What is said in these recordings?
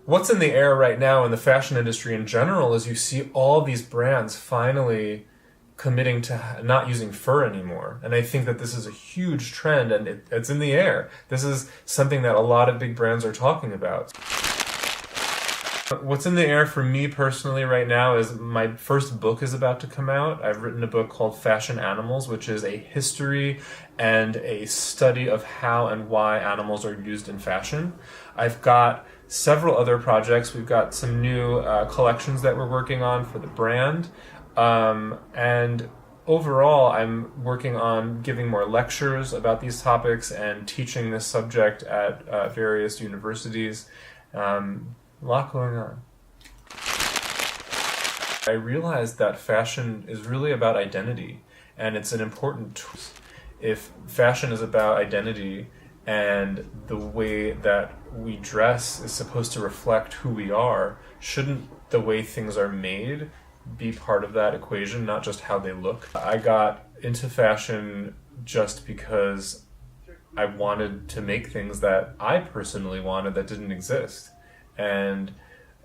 what's in the air right now in the fashion industry in general is you see all these brands finally committing to not using fur anymore. And I think that this is a huge trend, and it's in the air. This is something that a lot of big brands are talking about. What's in the air for me personally right now is my first book is about to come out. I've written a book called Fashion Animals, which is a history and a study of how and why animals are used in fashion. I've got several other projects. We've got some new collections that we're working on for the brand. And overall, I'm working on giving more lectures about these topics and teaching this subject at various universities. A lot going on. I realized that fashion is really about identity, and it's an important tool. If fashion is about identity and the way that we dress is supposed to reflect who we are, shouldn't the way things are made be part of that equation, not just how they look? I got into fashion just because I wanted to make things that I personally wanted that didn't exist. And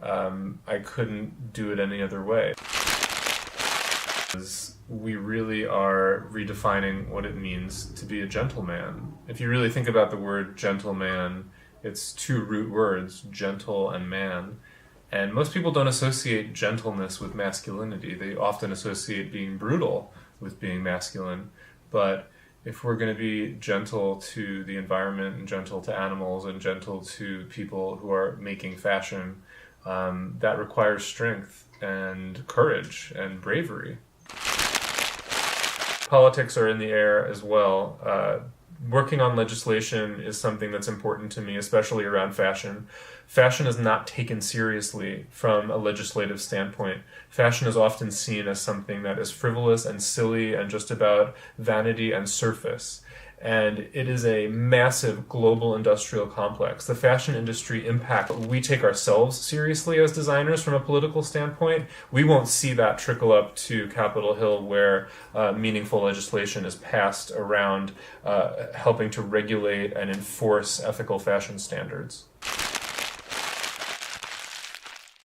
I couldn't do it any other way. We really are redefining what it means to be a gentleman. If you really think about the word gentleman, it's two root words, gentle and man. And most people don't associate gentleness with masculinity. They often associate being brutal with being masculine. But if we're going to be gentle to the environment and gentle to animals and gentle to people who are making fashion, that requires strength and courage and bravery. Politics are in the air as well. Working on legislation is something that's important to me, especially around fashion. Fashion is not taken seriously from a legislative standpoint. Fashion is often seen as something that is frivolous and silly and just about vanity and surface. And it is a massive global industrial complex. The fashion industry impact, we take ourselves seriously as designers from a political standpoint. We won't see that trickle up to Capitol Hill where meaningful legislation is passed around helping to regulate and enforce ethical fashion standards.